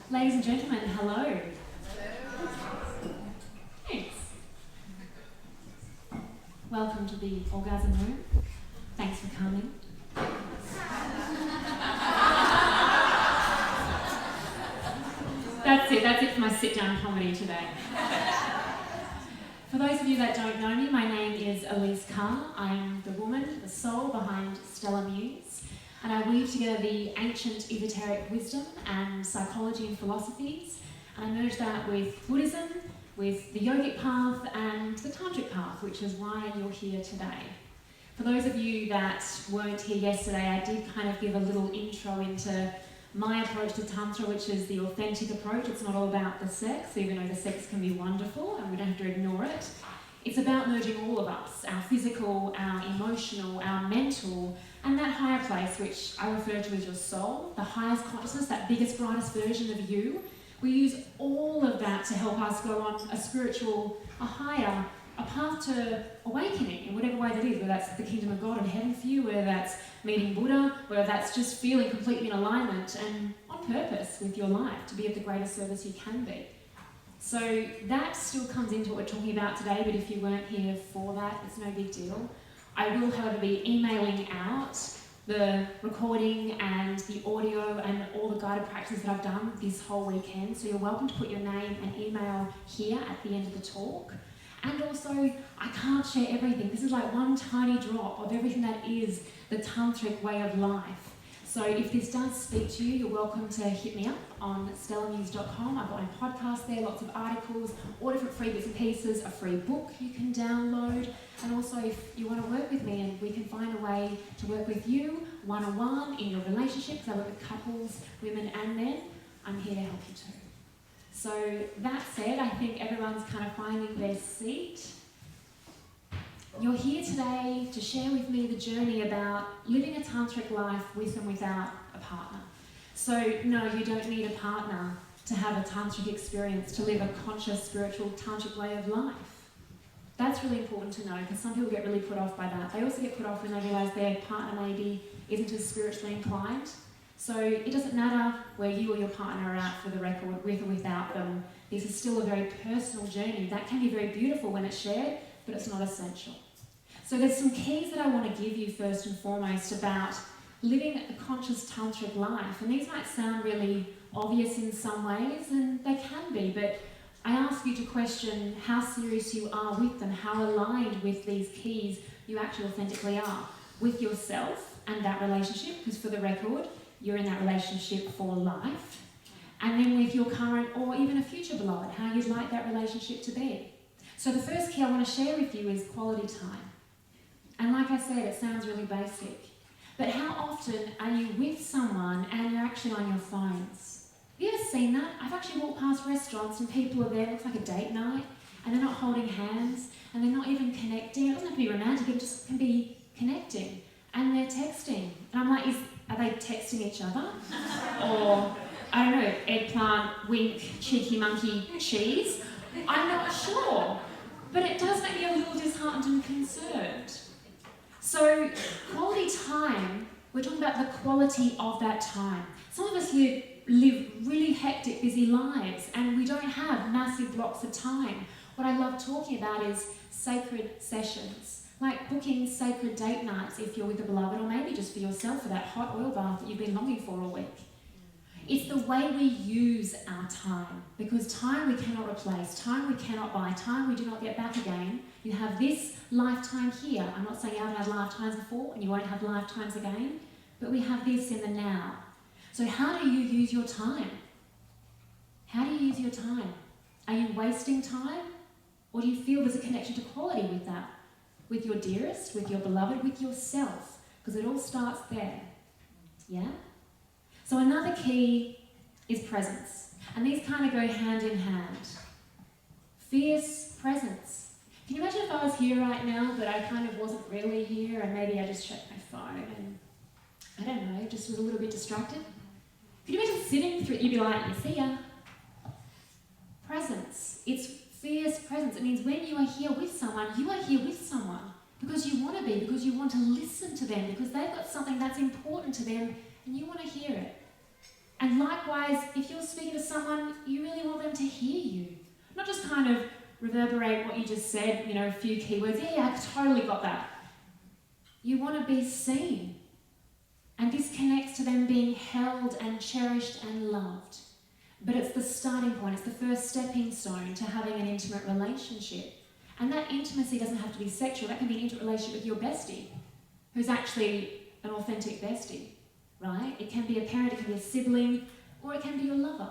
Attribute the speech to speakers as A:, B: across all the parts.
A: Ladies and gentlemen, hello. Thanks. Welcome to the orgasm room. Thanks for coming. That's it for my sit-down comedy today. For those of you that don't know me, my name is Elise Carr. I am the woman, the soul behind StellaMuse, and I weave together the ancient esoteric wisdom and psychology and philosophies, and I merge that with Buddhism, with the yogic path and the Tantric path, which is why you're here today. For those of you that weren't here yesterday, I did kind of give a little intro into my approach to Tantra, which is the authentic approach. It's not all about the sex, even though the sex can be wonderful and we don't have to ignore it. It's about merging all of us, our physical, our emotional, our mental, and that higher place, which I refer to as your soul, the highest consciousness, that biggest, brightest version of you. We use all of that to help us go on a spiritual, a higher, a path to awakening in whatever way that is, whether that's the kingdom of God and heaven for you, whether that's meeting Buddha, whether that's just feeling completely in alignment and on purpose with your life to be of the greatest service you can be. So that still comes into what we're talking about today, but if you weren't here for that, it's no big deal. I will, however, be emailing out the recording and the audio and all the guided practices that I've done this whole weekend, so you're welcome to put your name and email here at the end of the talk. And also, I can't share everything. This is like one tiny drop of everything that is the Tantric way of life. So if this does speak to you, you're welcome to hit me up on StellaMuse.com. I've got my podcast there, lots of articles, all different free bits and pieces, a free book you can download. And also, if you want to work with me and we can find a way to work with you one-on-one in your relationship, because I work with couples, women and men, I'm here to help you too. So that said, I think everyone's kind of finding their seat. You're here today to share with me the journey about living a tantric life with and without a partner. So no, you don't need a partner to have a tantric experience, to live a conscious, spiritual, tantric way of life. That's really important to know, because some people get really put off by that. They also get put off when they realise their partner maybe isn't as spiritually inclined. So it doesn't matter where you or your partner are at, for the record, with or without them. This is still a very personal journey. That can be very beautiful when it's shared, but it's not essential. So there's some keys that I want to give you first and foremost about living a conscious tantric life. And these might sound really obvious in some ways, and they can be, but I ask you to question how serious you are with them, how aligned with these keys you actually authentically are with yourself and that relationship, because for the record, you're in that relationship for life, and then with your current or even a future beloved, how you'd like that relationship to be. So the first key I want to share with you is quality time. And like I said, it sounds really basic, but how often are you with someone and you're actually on your phones? Have you ever seen that? I've actually walked past restaurants and people are there, it looks like a date night, and they're not holding hands, and they're not even connecting. It doesn't have to be romantic, it just can be connecting. And they're texting. And I'm like, are they texting each other? Or, I don't know, eggplant, wink, cheeky monkey, cheese? I'm not sure. But it does make me a little disheartened and concerned. So, quality time, we're talking about the quality of that time. Some of us here live really hectic, busy lives, and we don't have massive blocks of time. What I love talking about is sacred sessions. Like booking sacred date nights if you're with a beloved, or maybe just for yourself for that hot oil bath that you've been longing for all week. It's the way we use our time, because time we cannot replace, time we cannot buy, time we do not get back again. You have this lifetime here. I'm not saying you haven't had lifetimes before and you won't have lifetimes again, but we have this in the now. So how do you use your time? How do you use your time? Are you wasting time? Or do you feel there's a connection to quality with that? With your dearest, with your beloved, with yourself, because it all starts there. Yeah? So another key is presence. And these kind of go hand in hand. Fierce presence. Can you imagine if I was here right now, but I kind of wasn't really here, and maybe I just checked my phone and, I don't know, just was a little bit distracted? Can you imagine sitting through it? You'd be like, you see ya. Presence. It's fierce presence. It means when you are here with someone, you are here with someone because you want to be, because you want to listen to them, because they've got something that's important to them and you want to hear it. And likewise, if you're speaking to someone, you really want them to hear you. Not just kind of reverberate what you just said, a few keywords. Yeah, I totally got that. You want to be seen. And this connects to them being held and cherished and loved. But it's the starting point, it's the first stepping stone to having an intimate relationship. And that intimacy doesn't have to be sexual, that can be an intimate relationship with your bestie, who's actually an authentic bestie, right? It can be a parent, it can be a sibling, or it can be your lover.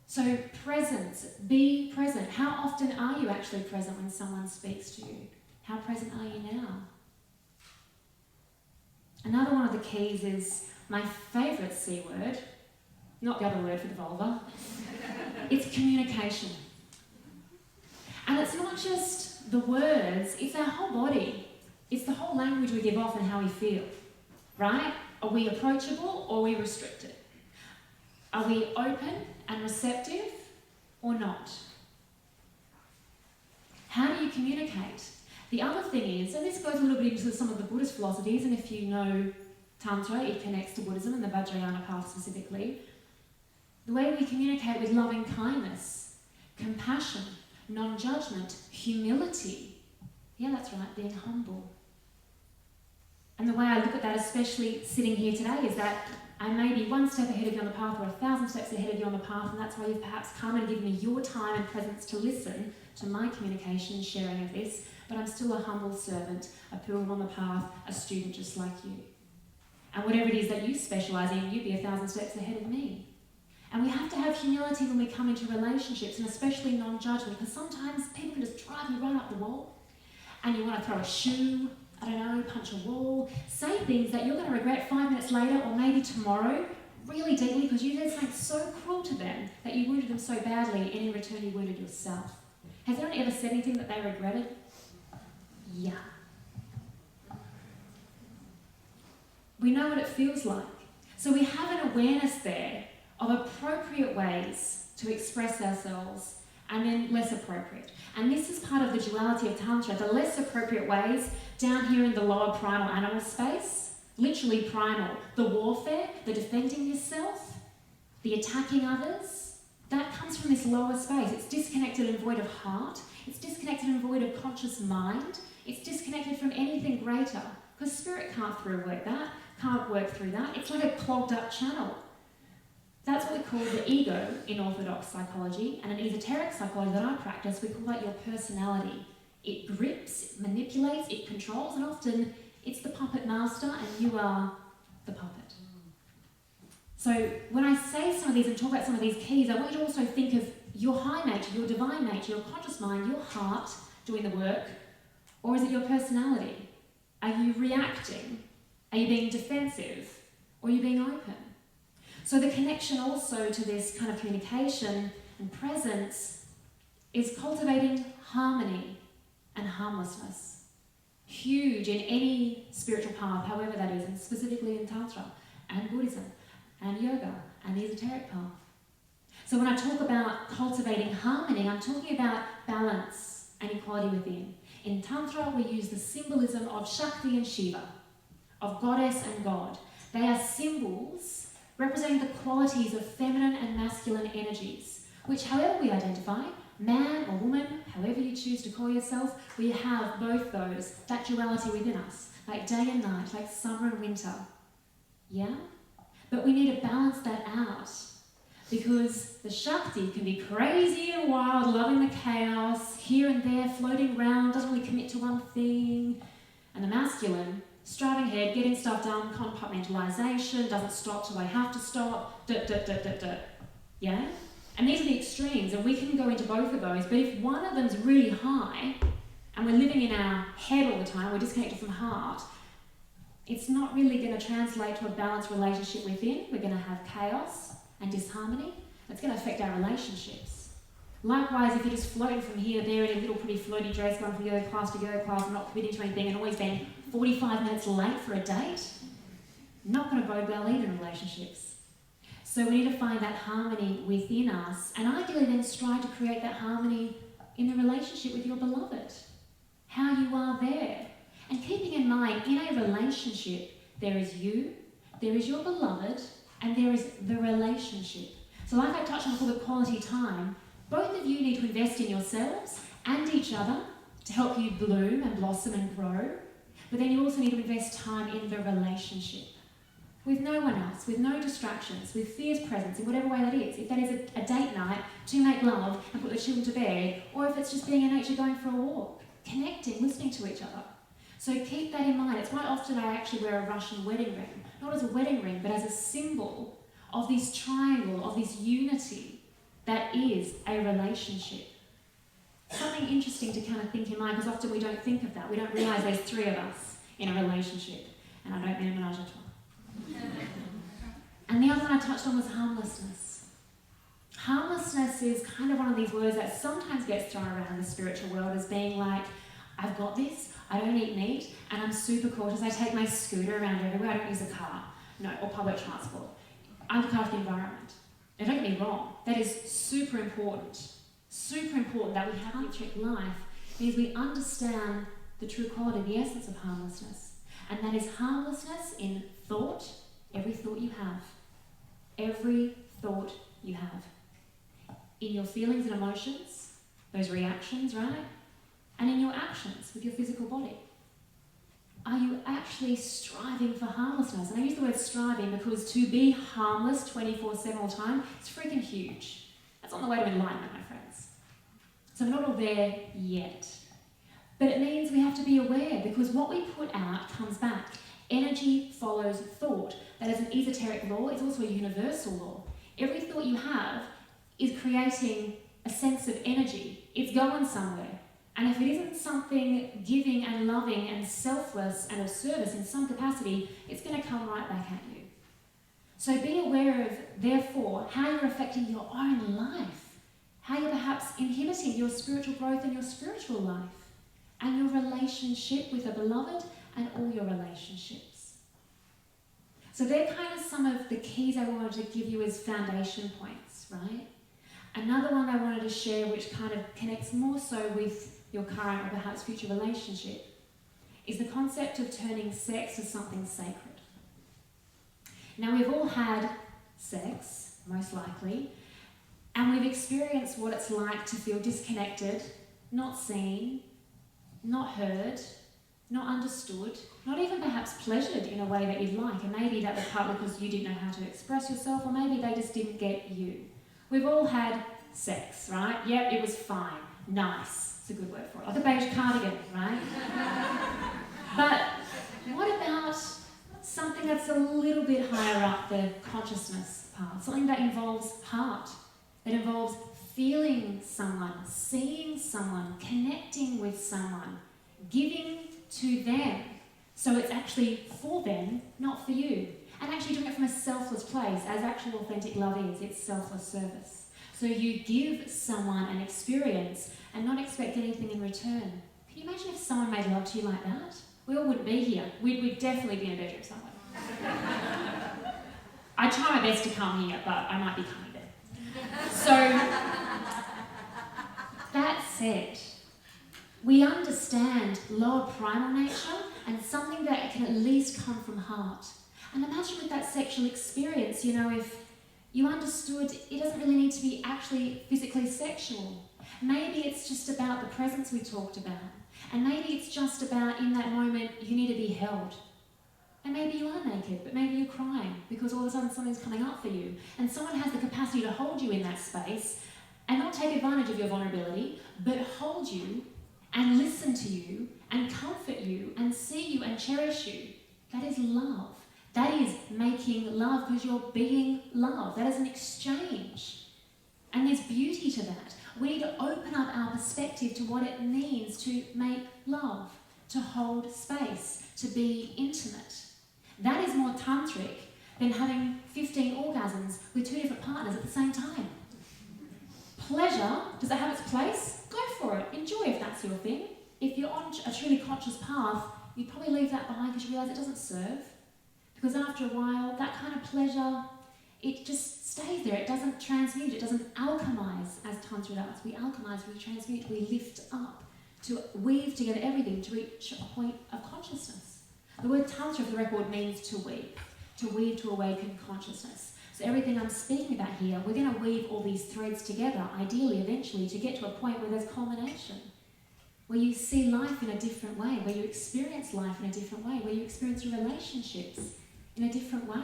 A: So presence, be present. How often are you actually present when someone speaks to you? How present are you now? Another one of the keys is my favourite C word, not the other word for the vulva. It's communication. And it's not just the words, it's our whole body. It's the whole language we give off and how we feel, right? Are we approachable or are we restricted? Are we open and receptive or not? How do you communicate? The other thing is, and this goes a little bit into some of the Buddhist philosophies, and if you know Tantra, it connects to Buddhism and the Vajrayana path specifically. The way we communicate with loving kindness, compassion, non-judgment, humility. Yeah, that's right, being humble. And the way I look at that, especially sitting here today, is that I may be one step ahead of you on the path or 1,000 steps ahead of you on the path, and that's why you've perhaps come and given me your time and presence to listen to my communication and sharing of this, but I'm still a humble servant, a pilgrim on the path, a student just like you. And whatever it is that you specialise in, you'd be 1,000 steps ahead of me. And we have to have humility when we come into relationships, and especially non-judgment, because sometimes people can just drive you right up the wall, and you want to throw a shoe, punch a wall, say things that you're going to regret 5 minutes later or maybe tomorrow, really deeply, because you did something so cruel to them that you wounded them so badly, and in return you wounded yourself. Has anyone ever said anything that they regretted? Yeah. We know what it feels like. So we have an awareness there of appropriate ways to express ourselves and then less appropriate. And this is part of the duality of Tantra, the less appropriate ways down here in the lower primal animal space, literally primal, the warfare, the defending yourself, the attacking others, that comes from this lower space. It's disconnected and void of heart, it's disconnected and void of conscious mind, it's disconnected from anything greater, because spirit can't work through that. It's like a clogged up channel. That's what we call the ego in orthodox psychology, and in esoteric psychology that I practice, we call that your personality. It grips, it manipulates, it controls, and often it's the puppet master and you are the puppet. So when I say some of these and talk about some of these keys, I want you to also think of your high nature, your divine nature, your conscious mind, your heart doing the work, or is it your personality? Are you reacting? Are you being defensive? Or are you being open? So the connection also to this kind of communication and presence is cultivating harmony and harmlessness. Huge in any spiritual path, however that is, and specifically in Tantra and Buddhism and yoga and the esoteric path. So when I talk about cultivating harmony, I'm talking about balance and equality within. In Tantra, we use the symbolism of Shakti and Shiva, of goddess and god. They are symbols representing the qualities of feminine and masculine energies, which however we identify, man or woman, however you choose to call yourself, we have both those, that duality within us, like day and night, like summer and winter. Yeah? But we need to balance that out, because the Shakti can be crazy and wild, loving the chaos, here and there, floating around, doesn't really commit to one thing. And the masculine, striving ahead, getting stuff done, compartmentalization, doesn't stop till I have to stop, yeah? And these are the extremes, and we can go into both of those, but if one of them's really high, and we're living in our head all the time, we're disconnected from heart, it's not really going to translate to a balanced relationship within. We're going to have chaos and disharmony. It's going to affect our relationships. Likewise, if you're just floating from here, there in a little pretty floaty dress, going from yoga class to yoga class, and not committing to anything, and always being 45 minutes late for a date, not going to bode well either in relationships. So we need to find that harmony within us, and ideally then strive to create that harmony in the relationship with your beloved. How you are there. And keeping in mind, in a relationship, there is you, there is your beloved, and there is the relationship. So like I touched on before with quality time, both of you need to invest in yourselves and each other to help you bloom and blossom and grow. But then you also need to invest time in the relationship. With no one else, with no distractions, with fierce presence, in whatever way that is. If that is a date night to make love and put the children to bed, or if it's just being in nature going for a walk, connecting, listening to each other. So keep that in mind. It's why often I actually wear a Russian wedding ring, not as a wedding ring, but as a symbol of this triangle, of this unity that is a relationship. Something interesting to kind of think in mind, because often we don't think of that. We don't realise there's three of us in a relationship. And I don't mean a menage a trois. And the other one I touched on was harmlessness. Harmlessness is kind of one of these words that sometimes gets thrown around in the spiritual world as being like, I've got this, I don't eat meat, and I'm super cautious. I take my scooter around everywhere. I don't use a car, or public transport. I look after the environment. Now don't get me wrong, that is super important. Super important that we have Tantric Life means we understand the true quality, the essence of harmlessness. And that is harmlessness in thought, every thought you have. Every thought you have. In your feelings and emotions, those reactions, right? And in your actions with your physical body. Are you actually striving for harmlessness? And I use the word striving because to be harmless 24/7 all the time is freaking huge. That's on the way to enlightenment, my friends. So we're not all there yet. But it means we have to be aware because what we put out comes back. Energy follows thought. That is an esoteric law. It's also a universal law. Every thought you have is creating a sense of energy. It's going somewhere. And if it isn't something giving and loving and selfless and of service in some capacity, it's going to come right back at you. So be aware of, therefore, how you're affecting your own life, how you're perhaps inhibiting your spiritual growth and your spiritual life, and your relationship with a beloved and all your relationships. So they're kind of some of the keys I wanted to give you as foundation points, right? Another one I wanted to share, which kind of connects more so with your current or perhaps future relationship, is the concept of turning sex as something sacred. Now we've all had sex, most likely, and we've experienced what it's like to feel disconnected, not seen, not heard, not understood, not even perhaps pleasured in a way that you'd like. And maybe that was partly because you didn't know how to express yourself, or maybe they just didn't get you. We've all had sex, right? Yep, it was fine, nice. It's a good word for it. Like a beige cardigan, right? But what about something that's a little bit higher up the consciousness path? Something that involves heart, that involves feeling someone, seeing someone, connecting with someone, giving to them. So it's actually for them, not for you. And actually doing it from a selfless place, as actual authentic love is. It's selfless service. So you give someone an experience and not expect anything in return. Can you imagine if someone made love to you like that? We all wouldn't be here. We'd definitely be in a bedroom somewhere. I try my best to come here, but I might be coming there. So, that said, we understand lower primal nature and something that can at least come from heart. And imagine with that sexual experience, if you understood it doesn't really need to be actually physically sexual. Maybe it's just about the presence we talked about. And maybe it's just about in that moment you need to be held. And maybe you are naked, but maybe you're crying because all of a sudden something's coming up for you. And someone has the capacity to hold you in that space and not take advantage of your vulnerability, but hold you and listen to you and comfort you and see you and cherish you. That is love. That is making love because you're being love. That is an exchange. And there's beauty to that. We need to open up our perspective to what it means to make love, to hold space, to be intimate. That is more tantric than having 15 orgasms with 2 different partners at the same time. Pleasure, does it have its place? Go for it. Enjoy if that's your thing. If you're on a truly conscious path, you'd probably leave that behind because you realise it doesn't serve. Because after a while, that kind of pleasure, it just stays there. It doesn't transmute. It doesn't alchemize as Tantra does. We alchemize, we transmute, we lift up to weave together everything to reach a point of consciousness. The word Tantra, for the record, means to weave. to weave to awaken consciousness. So everything I'm speaking about here, we're going to weave all these threads together, ideally, eventually, to get to a point where there's culmination, where you see life in a different way, where you experience life in a different way, where you experience your relationships in a different way.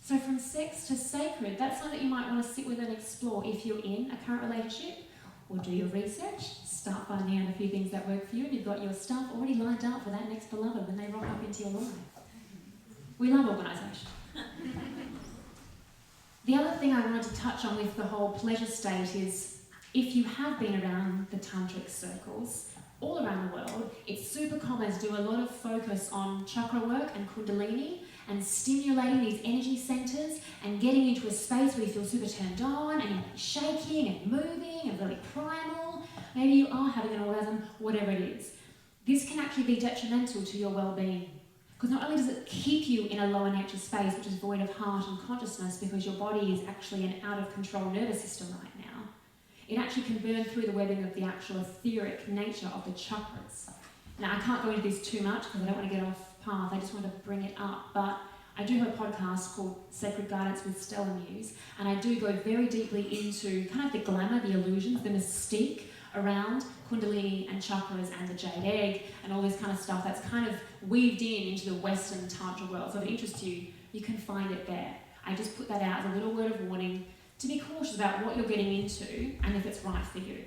A: So from sex to sacred, that's something that you might want to sit with and explore if you're in a current relationship, or do your research, start finding out a few things that work for you, and you've got your stuff already lined up for that next beloved when they rock up into your life. We love organisation. The other thing I wanted to touch on with the whole pleasure state is, if you have been around the tantric circles all around the world, it's super common to do a lot of focus on chakra work and kundalini and stimulating these energy centres and getting into a space where you feel super turned on and you're shaking and moving and really primal. Maybe you are having an orgasm, whatever it is. This can actually be detrimental to your well-being. Because not only does it keep you in a lower nature space, which is void of heart and consciousness, because your body is actually an out-of-control nervous system right now, it actually can burn through the webbing of the actual etheric nature of the chakras. Now, I can't go into this too much because I don't want to get off path, I just want to bring it up, but I do have a podcast called Sacred Guidance with StellaMuse, and I do go very deeply into kind of the glamour, the illusions, the mystique around Kundalini and chakras and the jade egg and all this kind of stuff that's kind of weaved into the Western Tantra world. So if it interests you, you can find it there. I just put that out as a little word of warning to be cautious about what you're getting into and if it's right for you.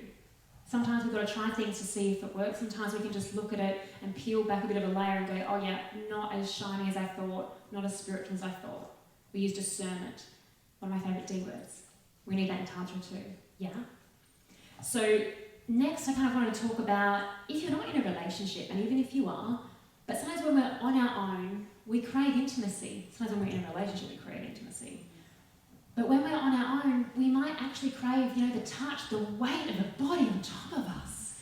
A: Sometimes we've got to try things to see if it works. Sometimes we can just look at it and peel back a bit of a layer and go, oh yeah, not as shiny as I thought, not as spiritual as I thought. We use discernment. One of my favourite D words. We need that in Tantra too. Yeah? So next, I kind of want to talk about if you're not in a relationship, and even if you are, but sometimes when we're on our own, we crave intimacy. Sometimes when we're in a relationship, we crave intimacy. But when we're on our own, we might actually crave, the touch, the weight of a body on top of us.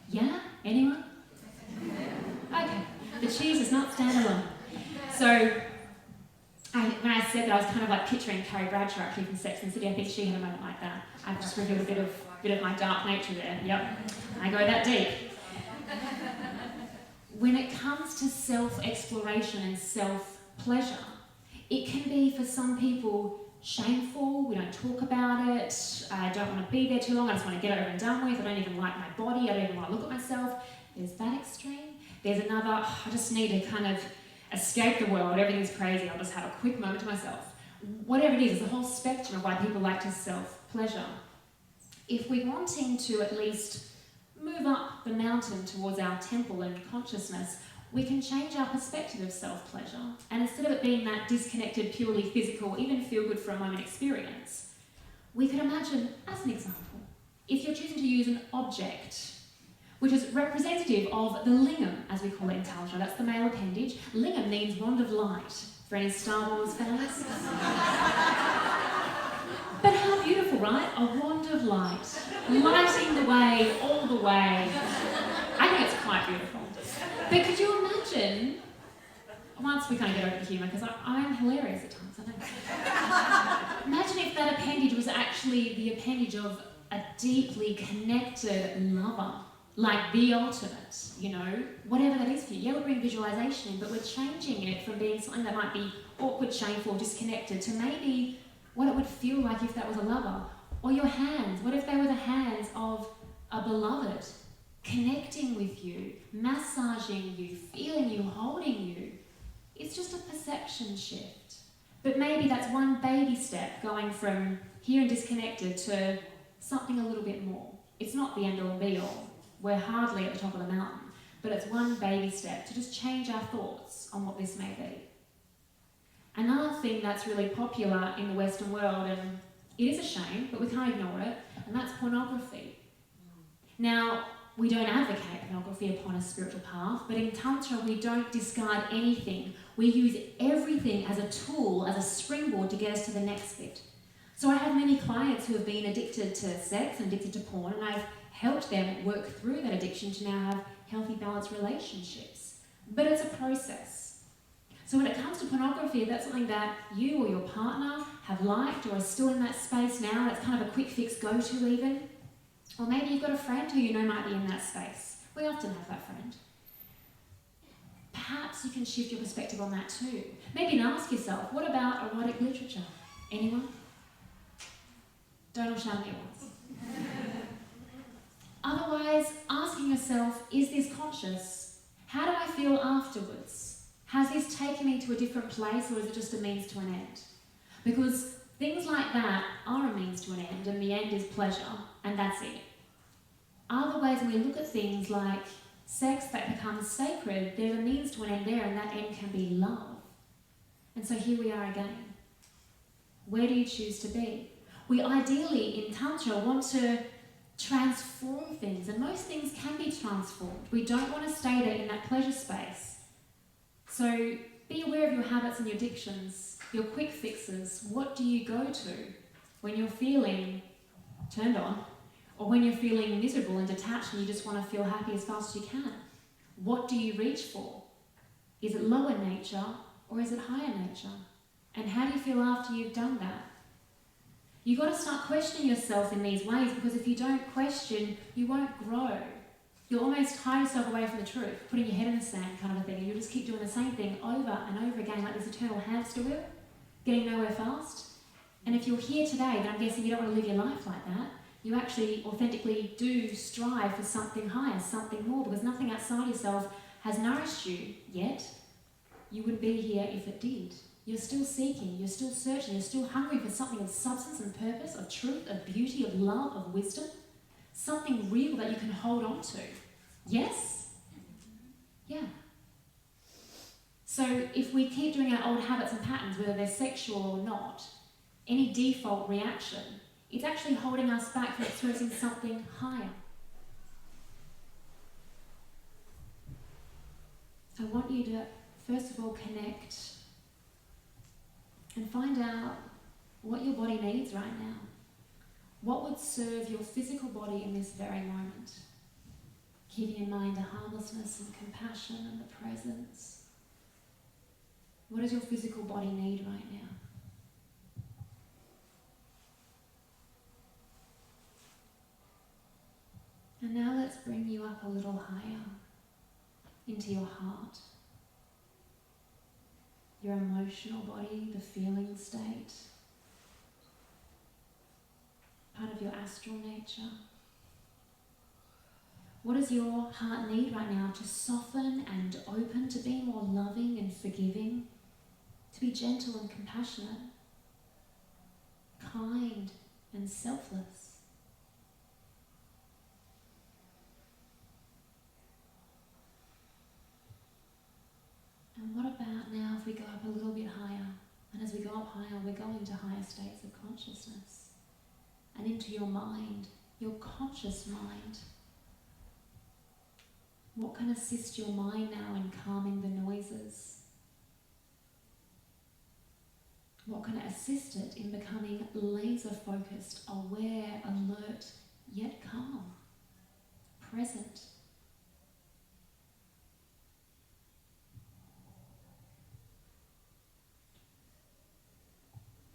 A: Yeah? Anyone? Okay. The cheese is not standalone. So, when I said that, I was kind of like picturing Carrie Bradshaw actually from Sex and the City. I think she had a moment like that. I've just revealed a bit of my dark nature there. Yep. I go that deep. When it comes to self-exploration and self-pleasure, it can be for some people shameful. We don't talk about it. I don't want to be there too long. I just want to get it over and done with. I don't even like my body. I don't even want to look at myself. There's that extreme. There's another, I just need to kind of escape the world. Everything's crazy. I'll just have a quick moment to myself. Whatever it is, there's a whole spectrum of why people like to self-pleasure. If we're wanting to at least move up the mountain towards our temple and consciousness, we can change our perspective of self-pleasure. And instead of it being that disconnected, purely physical, even feel-good for a moment experience, we could imagine, as an example, if you're choosing to use an object, which is representative of the lingam, as we call it in Tantra, that's the male appendage. Lingam means wand of light, for any Star Wars fans. But how beautiful, right? A wand of light, lighting the way, all the way. I think it's quite beautiful. But could you imagine, once we kind of get over the humour, because I am hilarious at times, I know. Imagine if that appendage was actually the appendage of a deeply connected lover, like the ultimate, whatever that is for you. Yeah, we'll bring visualisation in, but we're changing it from being something that might be awkward, shameful, disconnected, to maybe what it would feel like if that was a lover. Or your hands, what if they were the hands of a beloved, connecting with you, massaging you, feeling you, holding you. It's just a perception shift. But maybe that's one baby step, going from here and disconnected to something a little bit more. It's not the end all and be all. We're hardly at the top of the mountain. But it's one baby step to just change our thoughts on what this may be. Another thing that's really popular in the Western world, and it is a shame, but we can't ignore it, and that's pornography. Now, we don't advocate pornography upon a spiritual path, but in Tantra we don't discard anything. We use everything as a tool, as a springboard to get us to the next bit. So I have many clients who have been addicted to sex and addicted to porn, and I've helped them work through that addiction to now have healthy, balanced relationships. But it's a process. So when it comes to pornography, if that's something that you or your partner have liked or are still in that space now, and it's kind of a quick fix go-to even, or maybe you've got a friend who you know might be in that space. We often have that friend. perhaps you can shift your perspective on that too. Maybe you can ask yourself, what about erotic literature? Anyone? Don't all shout at once. Otherwise, asking yourself, is this conscious? How do I feel afterwards? Has this taken me to a different place, or is it just a means to an end? Because things like that are a means to an end, and the end is pleasure, and that's it. Other ways when we look at things like sex that becomes sacred, there's a means to an end there, and that end can be love. And so here we are again. Where do you choose to be? We ideally, in Tantra, want to transform things, and most things can be transformed. We don't want to stay there in that pleasure space. So be aware of your habits and your addictions, your quick fixes. What do you go to when you're feeling turned on, or when you're feeling miserable and detached and you just want to feel happy as fast as you can? What do you reach for? Is it lower nature or is it higher nature? And how do you feel after you've done that? You've got to start questioning yourself in these ways, because if you don't question, you won't grow. You'll almost hide yourself away from the truth, putting your head in the sand kind of a thing, and you'll just keep doing the same thing over and over again, like this eternal hamster wheel, getting nowhere fast. And if you're here today, then I'm guessing you don't want to live your life like that. You actually authentically do strive for something higher, something more, because nothing outside yourself has nourished you yet. You wouldn't be here if it did. You're still seeking, you're still searching, you're still hungry for something of substance and purpose, of truth, of beauty, of love, of wisdom. Something real that you can hold on to. Yes? Yeah. So if we keep doing our old habits and patterns, whether they're sexual or not, any default reaction, it's actually holding us back from experiencing something higher. I want you to, first of all, connect and find out what your body needs right now. What would serve your physical body in this very moment? Keeping in mind the harmlessness and compassion and the presence. What does your physical body need right now? And now let's bring you up a little higher into your heart. Your emotional body, the feeling state, part of your astral nature. What does your heart need right now to soften and open, to be more loving and forgiving, to be gentle and compassionate, kind and selfless? And what about now if we go up a little bit higher? And as we go up higher, we're going to higher states of consciousness and into your mind, your conscious mind. What can assist your mind now in calming the noises? What can assist it in becoming laser focused, aware, alert, yet calm, present?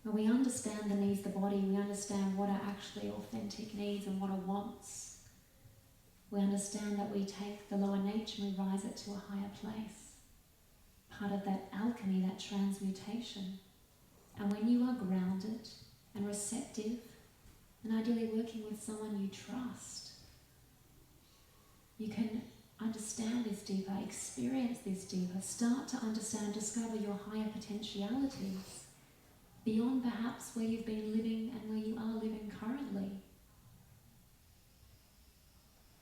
A: When we understand the needs of the body, we understand what are actually authentic needs and what are wants. We understand that we take the lower nature and we rise it to a higher place. Part of that alchemy, that transmutation. And when you are grounded and receptive, and ideally working with someone you trust, you can understand this deeper, experience this deeper, start to understand, discover your higher potentialities beyond perhaps where you've been living and where you are living currently.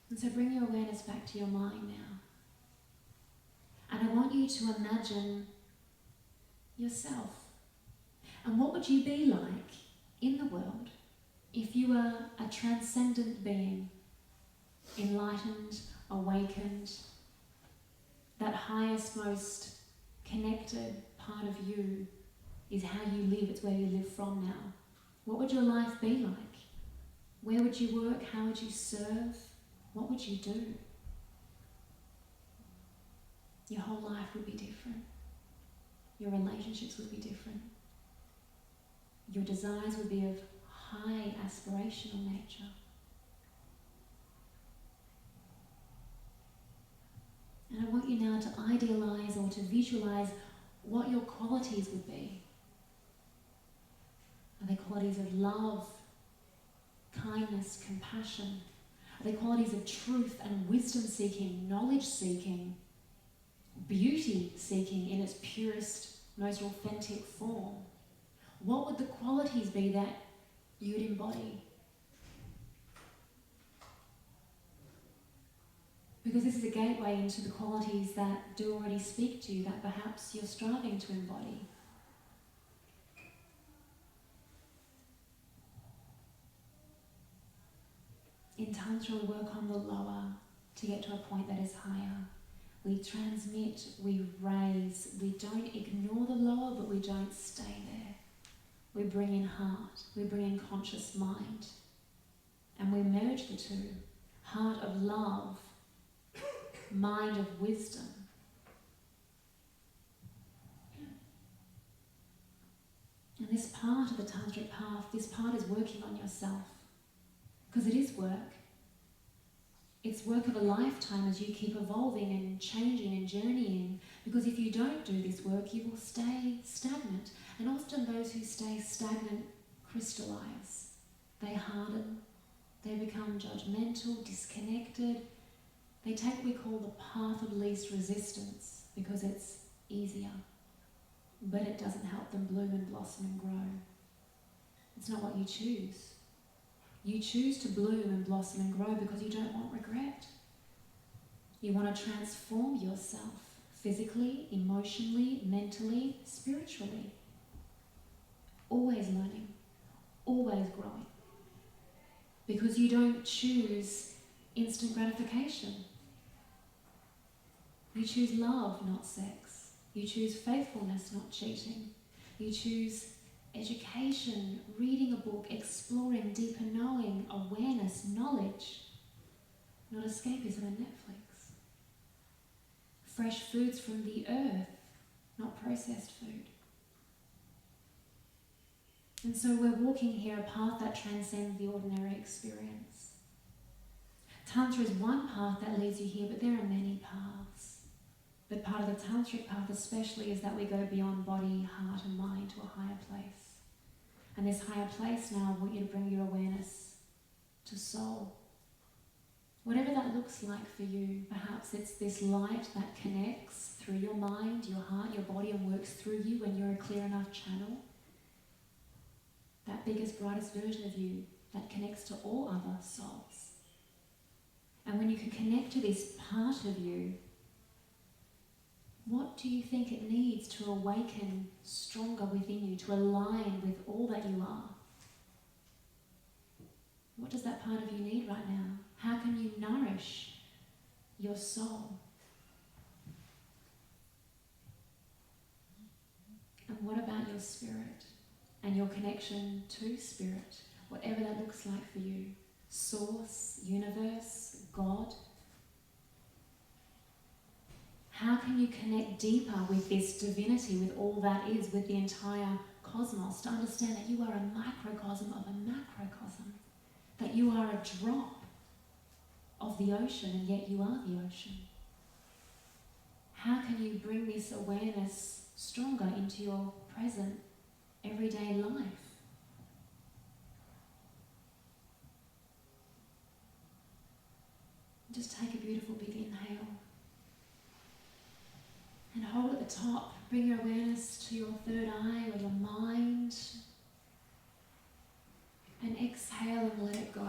A: And so bring your awareness back to your mind now. And I want you to imagine yourself. And what would you be like in the world if you were a transcendent being, enlightened, awakened, that highest, most connected part of you is how you live, it's where you live from now. What would your life be like? Where would you work? How would you serve? What would you do? Your whole life would be different. Your relationships would be different. Your desires would be of high aspirational nature. And And I want you now to idealize or to visualize what your qualities would be. Are they qualities of love, kindness, compassion? Are they qualities of truth and wisdom seeking, knowledge seeking, beauty seeking in its purest, most authentic form? What would the qualities be that you'd embody? Because this is a gateway into the qualities that do already speak to you, that perhaps you're striving to embody. In Tantra, we work on the lower to get to a point that is higher. We transmit, we raise, we don't ignore the lower, but we don't stay there. We bring in heart, we bring in conscious mind, and we merge the two. Heart of love, mind of wisdom. And this part of the Tantric path, this part is working on yourself. Because it is work. It's work of a lifetime as you keep evolving and changing and journeying. Because if you don't do this work, you will stay stagnant. And often those who stay stagnant crystallize. They harden. They become judgmental, disconnected. They take what we call the path of least resistance because it's easier. But it doesn't help them bloom and blossom and grow. It's not what you choose. You choose to bloom and blossom and grow because you don't want regret. You want to transform yourself physically, emotionally, mentally, spiritually. Always learning, always growing. Because you don't choose instant gratification. You choose love, not sex. You choose faithfulness, not cheating. You choose education, reading a book, exploring, deeper knowing, awareness, knowledge, not escapism and Netflix. Fresh foods from the earth, not processed food. And so we're walking here a path that transcends the ordinary experience. Tantra is one path that leads you here, but there are many paths. But part of the Tantric path especially is that we go beyond body, heart and mind to a higher place. And this higher place now, I want you to bring your awareness to soul. Whatever that looks like for you, perhaps it's this light that connects through your mind, your heart, your body and works through you when you're a clear enough channel. That biggest, brightest version of you that connects to all other souls. And when you can connect to this part of you, what do you think it needs to awaken stronger within you, to align with all that you are? What does that part of you need right now? How can you nourish your soul? And what about your spirit and your connection to spirit, whatever that looks like for you? Source, universe, God. How can you connect deeper with this divinity, with all that is, with the entire cosmos, to understand that you are a microcosm of a macrocosm, that you are a drop of the ocean and yet you are the ocean? How can you bring this awareness stronger into your present, everyday life? Just take a beautiful big inhale. And hold at the top. Bring your awareness to your third eye or your mind. And exhale and let it go.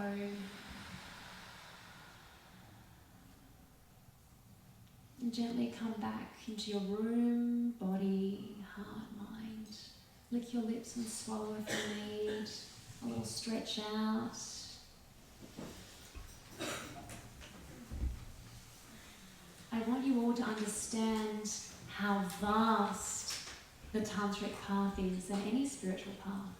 A: And gently come back into your room, body, heart, mind. Lick your lips and swallow if you need. A little stretch out. I want you all to understand how vast the Tantric path is, and any spiritual path.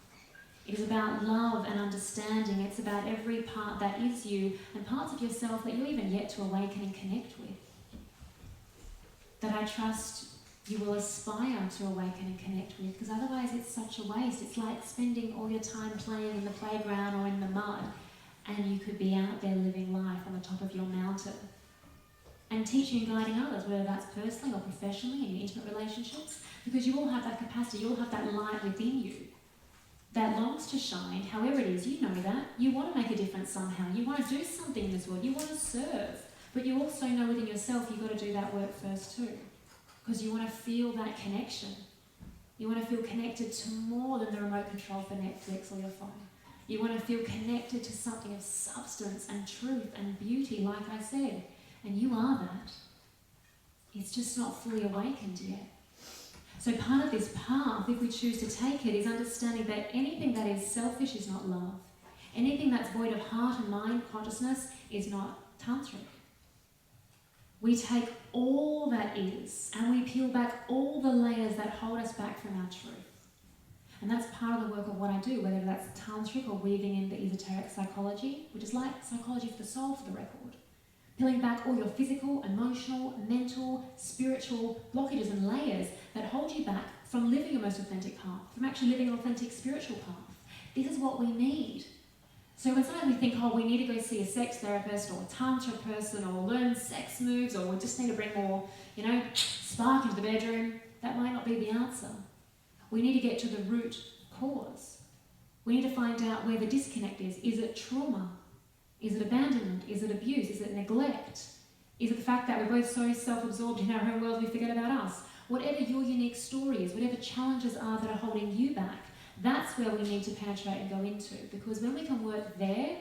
A: It is about love and understanding. It's about every part that is you and parts of yourself that you're even yet to awaken and connect with. That I trust you will aspire to awaken and connect with, because otherwise it's such a waste. It's like spending all your time playing in the playground or in the mud, and you could be out there living life on the top of your mountain. and teaching and guiding others, whether that's personally or professionally in your intimate relationships, because you all have that capacity, you all have that light within you that longs to shine, however it is, you know that. You want to make a difference somehow. You want to do something in this world. You want to serve. But you also know within yourself you've got to do that work first too, because you want to feel that connection. You want to feel connected to more than the remote control for Netflix or your phone. You want to feel connected to something of substance and truth and beauty, like I said. And you are that. It's just not fully awakened yet. So part of this path, if we choose to take it, is understanding that anything that is selfish is not love. Anything that's void of heart and mind consciousness is not tantric. We take all that is and we peel back all the layers that hold us back from our truth. And that's part of the work of what I do, whether that's tantric or weaving in the esoteric psychology, which is like psychology for the soul, for the record. Peeling back all your physical, emotional, mental, spiritual blockages and layers that hold you back from living your most authentic path, from actually living an authentic spiritual path. This is what we need. So when sometimes we think, oh, we need to go see a sex therapist or a tantra person or learn sex moves, or we just need to bring more, spark into the bedroom, that might not be the answer. We need to get to the root cause. We need to find out where the disconnect is. Is it trauma? Is it abandonment? Is it abuse? Is it neglect? Is it the fact that we're both so self-absorbed in our own world we forget about us? Whatever your unique story is, whatever challenges are that are holding you back, that's where we need to penetrate and go into. Because when we can work there,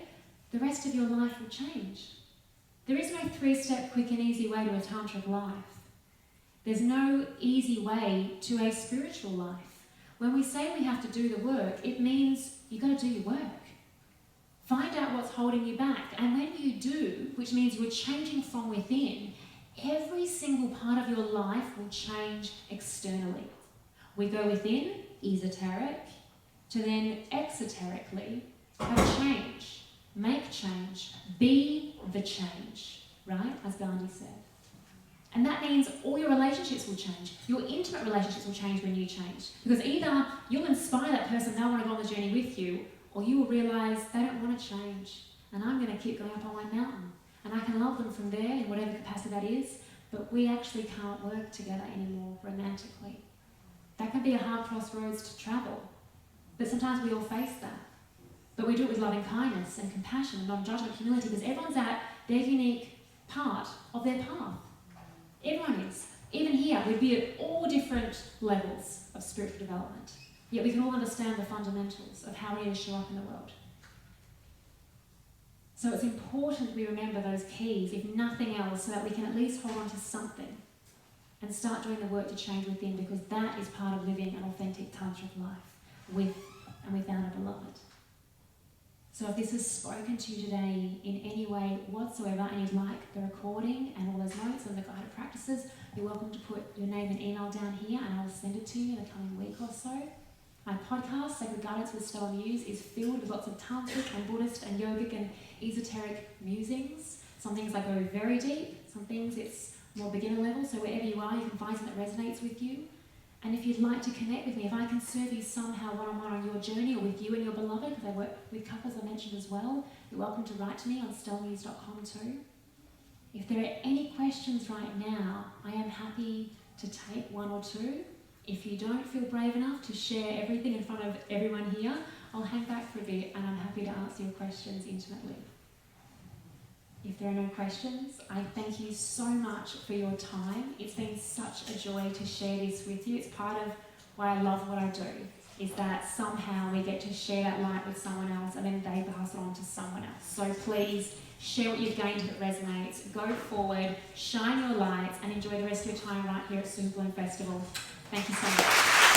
A: the rest of your life will change. There is no 3-step quick and easy way to a tantric life. There's no easy way to a spiritual life. When we say we have to do the work, it means you've got to do your work. Find out what's holding you back. And when you do, which means you're changing from within, every single part of your life will change externally. We go within, esoteric, to then exoterically have change, make change, be the change, right? As Gandhi said. And that means all your relationships will change. Your intimate relationships will change when you change. Because either you'll inspire that person, they'll want to go on the journey with you, or you will realise they don't want to change. And I'm going to keep going up on my mountain. And I can love them from there in whatever capacity that is, but we actually can't work together anymore romantically. That can be a hard crossroads to travel. But sometimes we all face that. But we do it with loving kindness and compassion and non-judgment, humility, because everyone's at their unique part of their path. Everyone is. Even here, we'd be at all different levels of spiritual development. Yet we can all understand the fundamentals of how we need to show up in the world. So it's important we remember those keys, if nothing else, so that we can at least hold on to something and start doing the work to change within, because that is part of living an authentic tantric life with and without a beloved. So if this has spoken to you today in any way whatsoever, and you'd like the recording and all those notes and the guided practices, you're welcome to put your name and email down here and I'll send it to you in the coming week or so. My podcast, Sacred Guidance with StellaMuse, is filled with lots of tantric and Buddhist and yogic and esoteric musings. Some things I go very deep, some things it's more beginner level, so wherever you are, you can find something that resonates with you. And if you'd like to connect with me, if I can serve you somehow one-on-one on your journey, or with you and your beloved, because I work with couples I mentioned as well, you're welcome to write to me on StellaMuse.com too. If there are any questions right now, I am happy to take one or two. If you don't feel brave enough to share everything in front of everyone here, I'll hang back for a bit and I'm happy to answer your questions intimately. If there are no questions, I thank you so much for your time. It's been such a joy to share this with you. It's part of why I love what I do, is that somehow we get to share that light with someone else and then they pass it on to someone else. So please share what you've gained if it resonates. Go forward, shine your lights and enjoy the rest of your time right here at Soon Bloom Festival. Thank you so much.